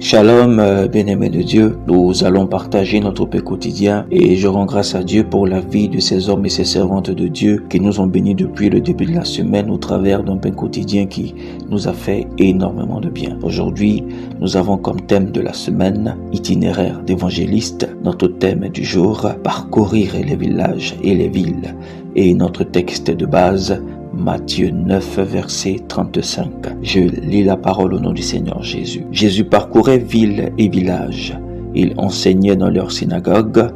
Shalom, bien-aimés de Dieu, nous allons partager notre pain quotidien et je rends grâce à Dieu pour la vie de ces hommes et ces servantes de Dieu qui nous ont bénis depuis le début de la semaine au travers d'un pain quotidien qui nous a fait énormément de bien. Aujourd'hui, nous avons comme thème de la semaine itinéraire d'évangéliste. Notre thème du jour, parcourir les villages et les villes. Et notre texte de base, Matthieu 9, verset 35. Je lis la parole au nom du Seigneur Jésus. Jésus parcourait villes et villages. Il enseignait dans leurs synagogues,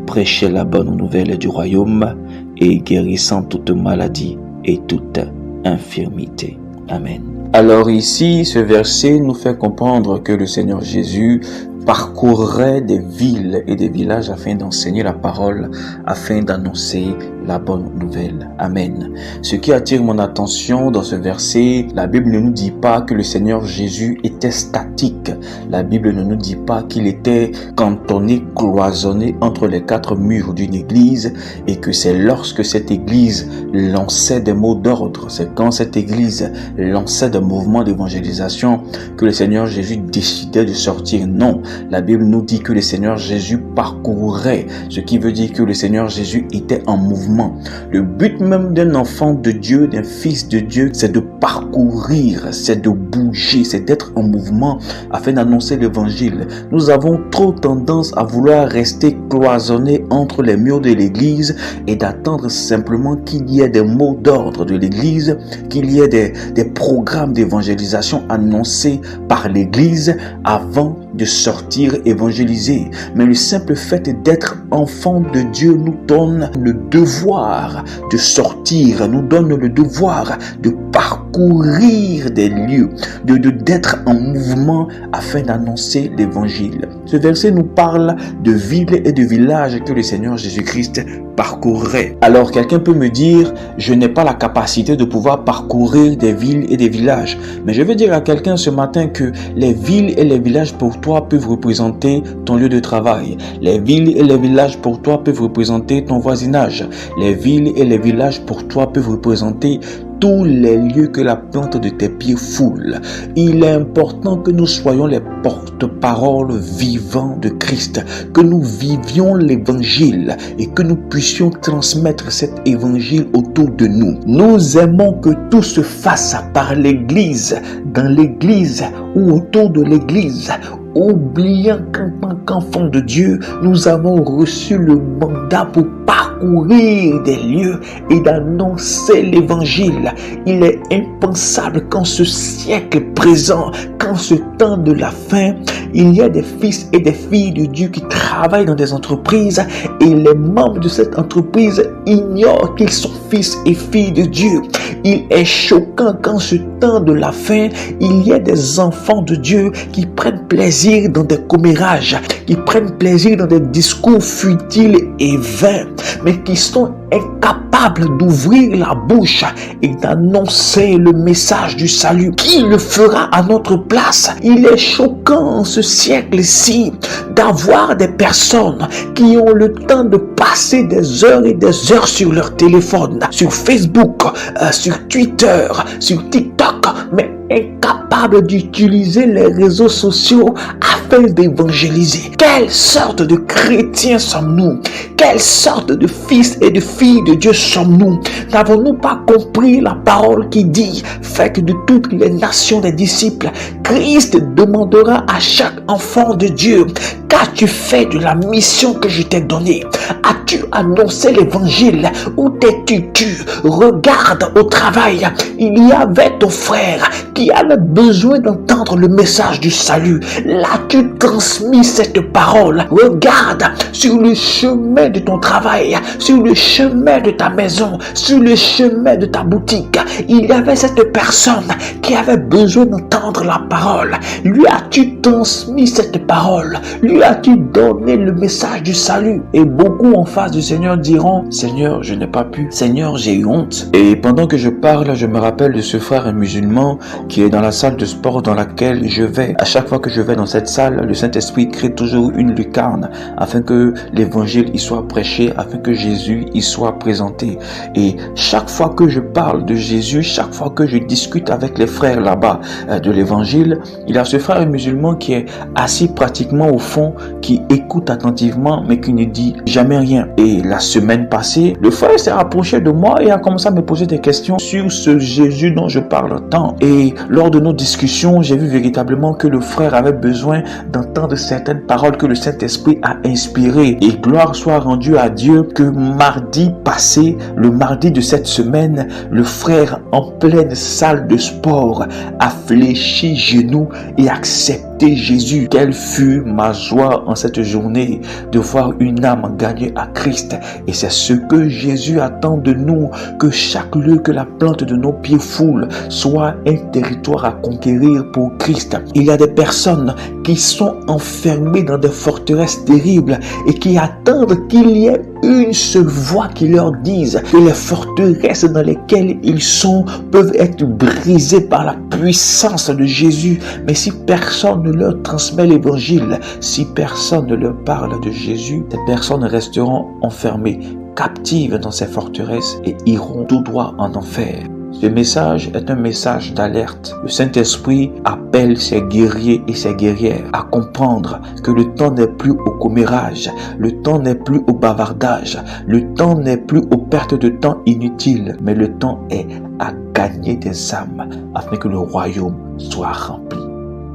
prêchait la bonne nouvelle du royaume et guérissant toute maladie et toute infirmité. Amen. Alors ici, ce verset nous fait comprendre que le Seigneur Jésus parcourrait des villes et des villages afin d'enseigner la parole, afin d'annoncer la bonne nouvelle. Amen. Ce qui attire mon attention dans ce verset, la Bible ne nous dit pas que le Seigneur Jésus était statique. La Bible ne nous dit pas qu'il était cantonné, cloisonné entre les quatre murs d'une église et que c'est lorsque cette église lançait des mots d'ordre, c'est quand cette église lançait des mouvements d'évangélisation que le Seigneur Jésus décidait de sortir. Non. La Bible nous dit que le Seigneur Jésus parcourait, ce qui veut dire que le Seigneur Jésus était en mouvement. Le but même d'un enfant de Dieu, d'un fils de Dieu, c'est de parcourir, c'est de bouger, c'est d'être en mouvement afin d'annoncer l'évangile. Nous avons trop tendance à vouloir rester cloisonnés entre les murs de l'église et d'attendre simplement qu'il y ait des mots d'ordre de l'église, qu'il y ait des programmes d'évangélisation annoncés par l'église avant de sortir évangéliser. Mais le simple fait d'être enfant de Dieu nous donne le devoir de sortir, nous donne le devoir de parcourir des lieux, d'être en mouvement afin d'annoncer l'évangile. Ce verset nous parle de villes et de villages que le Seigneur Jésus-Christ parcourait. Alors quelqu'un peut me dire, je n'ai pas la capacité de pouvoir parcourir des villes et des villages. Mais je veux dire à quelqu'un ce matin que les villes et les villages pour toi peuvent représenter ton lieu de travail. Les villes et les villages pour toi peuvent représenter ton voisinage. Les villes et les villages pour toi peuvent représenter tous les lieux que la plante de tes pieds foule. Il est important que nous soyons les porte-paroles vivants de Christ, que nous vivions l'évangile et que nous puissions transmettre cet évangile autour de nous. Nous aimons que tout se fasse par l'église, dans l'église ou autour de l'église, oubliant qu'en tant qu'enfant de Dieu, nous avons reçu le mandat pour parcourir des lieux et d'annoncer l'évangile. Il est impensable qu'en ce siècle présent, qu'en ce temps de la fin, il y a des fils et des filles de Dieu qui travaillent dans des entreprises et les membres de cette entreprise ignorent qu'ils sont fils et filles de Dieu. Il est choquant qu'en ce temps de la fin, il y a des enfants de Dieu qui prennent plaisir dans des commérages, qui prennent plaisir dans des discours futiles et vains, mais qui sont incapables d'ouvrir la bouche et d'annoncer le message du salut. Qui le fera à notre place? Il est choquant en ce siècle-ci d'avoir des personnes qui ont le temps de passer des heures et des heures sur leur téléphone, sur Facebook, sur Twitter, sur TikTok, mais incapables d'utiliser les réseaux sociaux afin d'évangéliser. Quelle sorte de chrétiens sommes-nous? Quelle sorte de fils et de filles de Dieu sommes-nous? N'avons-nous pas compris la parole qui dit, faites de toutes les nations des disciples? Christ demandera à chaque enfant de Dieu, qu'as-tu fait de la mission que je t'ai donnée? As-tu annoncé l'évangile? Où t'es-tu? Regarde au travail, il y avait ton frère qui avait besoin d'entendre le message du salut. L'as-tu transmis cette parole? Regarde sur le chemin de ton travail, sur le chemin de ta maison, sur le chemin de ta boutique. Il y avait cette personne qui avait besoin d'entendre la parole. Lui as-tu transmis cette parole? Lui as-tu donné le message du salut? Et beaucoup en face du Seigneur diront, Seigneur, je n'ai pas pu. Seigneur, j'ai eu honte. Et pendant que je parle, je me rappelle de ce frère musulman qui est dans la salle de sport dans laquelle je vais. À chaque fois que je vais dans cette salle, le Saint-Esprit crée toujours une lucarne afin que l'évangile y soit prêché, afin que Jésus y soit présenté. Et chaque fois que je parle de Jésus, chaque fois que je discute avec les frères là-bas de l'évangile, il y a ce frère musulman qui est assis pratiquement au fond, qui écoute attentivement mais qui ne dit jamais rien. Et la semaine passée, le frère s'est approché de moi et a commencé à me poser des questions sur ce Jésus dont je parle tant. Et lors de nos discussions, j'ai vu véritablement que le frère avait besoin d'entendre certaines paroles que le Saint-Esprit a inspirées. Et gloire soit rendue à Dieu que mardi passé, le mardi de cette semaine, le frère en pleine salle de sport a fléchi genoux et accepté Jésus. Quelle fut ma joie en cette journée de voir une âme gagner à Christ. Et c'est ce que Jésus attend de nous, que chaque lieu que la plante de nos pieds foule soit un territoire à conquérir pour Christ. Il y a des personnes qui sont enfermées dans des forteresses terribles et qui attendent qu'il y ait une seule voix qui leur dise que les forteresses dans lesquelles ils sont peuvent être brisées par la puissance de Jésus. Mais si personne ne leur transmet l'évangile, si personne ne leur parle de Jésus, ces personnes resteront enfermées, captives dans ces forteresses et iront tout droit en enfer. Ce message est un message d'alerte. Le Saint-Esprit appelle ses guerriers et ses guerrières à comprendre que le temps n'est plus au commérage, le temps n'est plus au bavardage, le temps n'est plus aux pertes de temps inutiles, mais le temps est à gagner des âmes afin que le royaume soit rempli.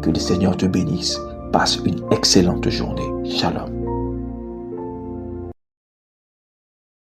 Que le Seigneur te bénisse. Passe une excellente journée. Shalom.